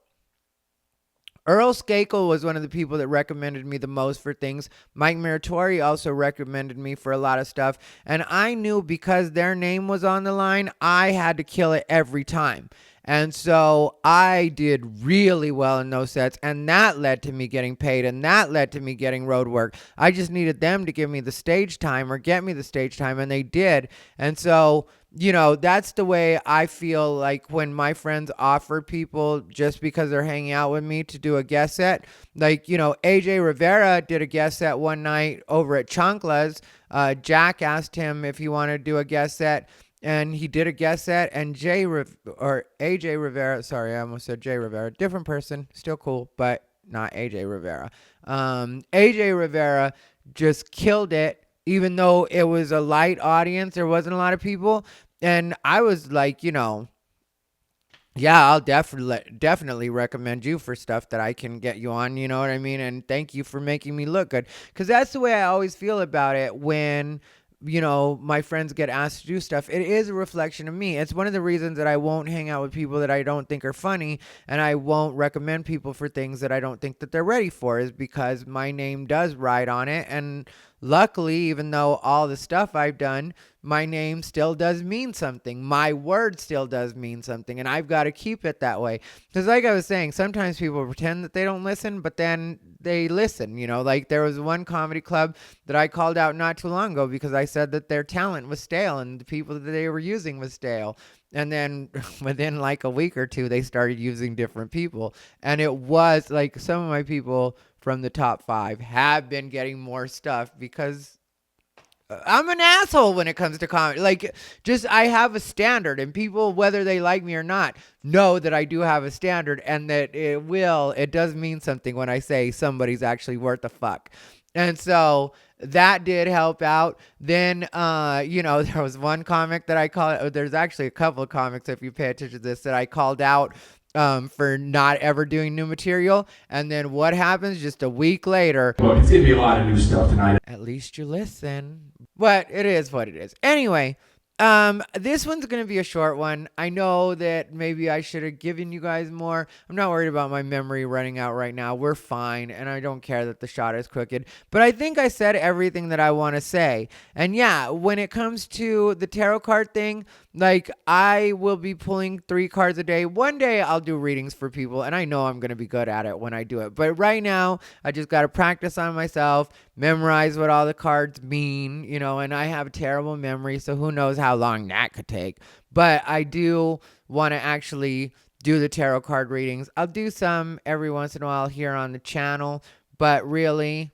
Earl Skakel was one of the people that recommended me the most for things. Mike Muratori also recommended me for a lot of stuff. And I knew because their name was on the line, I had to kill it every time. And so I did really well in those sets, and that led to me getting paid, and that led to me getting road work. I just needed them to give me the stage time or get me the stage time, and they did. And so, that's the way I feel like when my friends offer people just because they're hanging out with me to do a guest set. AJ Rivera did a guest set one night over at Chancla's. Jack asked him if he wanted to do a guest set. And he did a guest set, and AJ Rivera, sorry, I almost said Jay Rivera, different person, still cool, but not AJ Rivera. AJ Rivera just killed it, even though it was a light audience, there wasn't a lot of people, and I was Yeah, I'll definitely recommend you for stuff that I can get you on, you know what I mean? And thank you for making me look good. Cuz that's the way I always feel about it when my friends get asked to do stuff. It is a reflection of me. It's one of the reasons that I won't hang out with people that I don't think are funny, and I won't recommend people for things that I don't think that they're ready for, is because my name does ride on it. And luckily, even though all the stuff I've done, my name still does mean something. My word still does mean something, and I've got to keep it that way. Because like I was saying, sometimes people pretend that they don't listen, but then they listen. Like there was one comedy club that I called out not too long ago because I said that their talent was stale and the people that they were using was stale. And then within like a week or two, they started using different people. And it was like some of my people from the top 5 have been getting more stuff because I'm an asshole when it comes to comedy. Like, just I have a standard, and people, whether they like me or not, know that I do have a standard, and that it does mean something when I say somebody's actually worth a fuck. And so that did help out. Then, there was one comic that I called, there's actually a couple of comics, if you pay attention to this, that I called out for not ever doing new material. And then what happens just a week later? Look, it's going to be a lot of new stuff tonight. At least you listen. But it is what it is. Anyway, this one's going to be a short one. I know that maybe I should have given you guys more. I'm not worried about my memory running out right now. We're fine, and I don't care that the shot is crooked. But I think I said everything that I want to say. And yeah, when it comes to the tarot card thing, like I will be pulling 3 cards a day. One day I'll do readings for people, and I know I'm going to be good at it when I do it. But right now, I just got to practice on myself, memorize what all the cards mean, and I have a terrible memory, so who knows how long that could take. But I do want to actually do the tarot card readings. I'll do some every once in a while here on the channel, but really,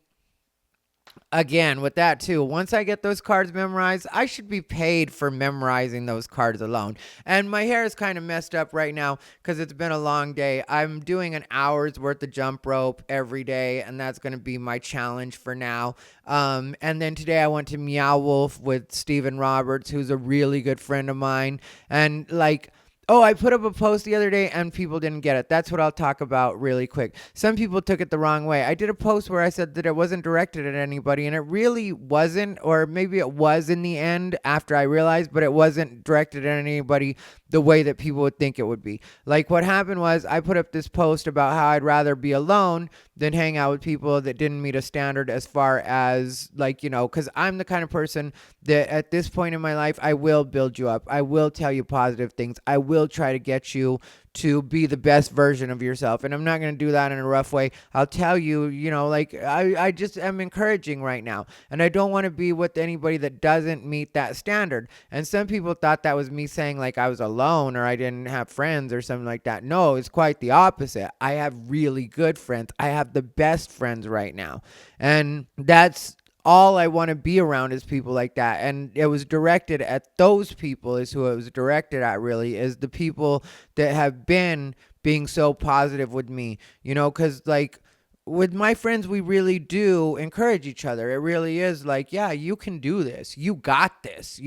again, with that too, once I get those cards memorized, I should be paid for memorizing those cards alone. And my hair is kind of messed up right now because it's been a long day. I'm doing an hour's worth of jump rope every day, and that's going to be my challenge for now. And then today I went to Meow Wolf with Steven Roberts, who's a really good friend of mine. And I put up a post the other day and people didn't get it. That's what I'll talk about really quick. Some people took it the wrong way. I did a post where I said that it wasn't directed at anybody, and it really wasn't, or maybe it was in the end after I realized, but it wasn't directed at anybody the way that people would think it would be. Like what happened was I put up this post about how I'd rather be alone than hang out with people that didn't meet a standard as far as because I'm the kind of person that at this point in my life, I will build you up. I will tell you positive things. I will try to get you to be the best version of yourself. And I'm not going to do that in a rough way. I'll tell you, I just am encouraging right now. And I don't want to be with anybody that doesn't meet that standard. And some people thought that was me saying like I was alone or I didn't have friends or something like that. No, it's quite the opposite. I have really good friends. I have the best friends right now. And that's all I want to be around is people like that. And it was directed at those people is who it was directed at, really, is the people that have been being so positive with me, because with my friends, we really do encourage each other. It really is like, yeah, you can do this. You got this,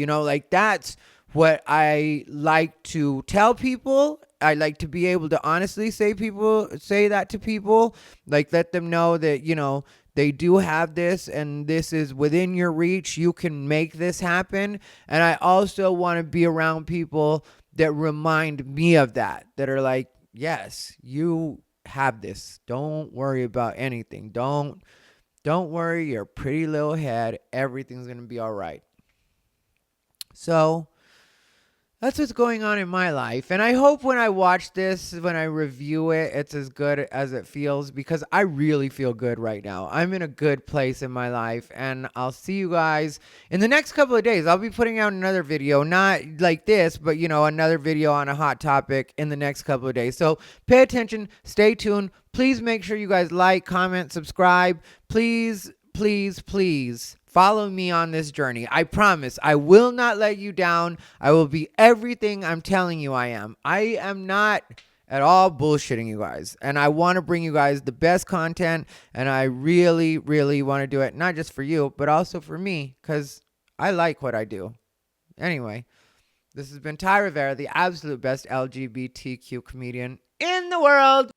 that's what I like to tell people. I like to be able to honestly say that to people, let them know that, they do have this and this is within your reach. You can make this happen. And I also want to be around people that remind me of that are like, yes, you have this. Don't worry about anything. Don't worry your pretty little head. Everything's going to be all right. So that's what's going on in my life. And I hope when I watch this, when I review it, it's as good as it feels, because I really feel good right now. I'm in a good place in my life, and I'll see you guys in the next couple of days. I'll be putting out another video, not like this, but another video on a hot topic in the next couple of days. So pay attention, stay tuned. Please make sure you guys like, comment, subscribe. Please, please, please. Follow me on this journey. I promise I will not let you down. I will be everything I'm telling you I am. I am not at all bullshitting you guys. And I want to bring you guys the best content. And I really, really want to do it. Not just for you, but also for me. Because I like what I do. Anyway, This has been Thai Rivera, the absolute best LGBTQ comedian in the world.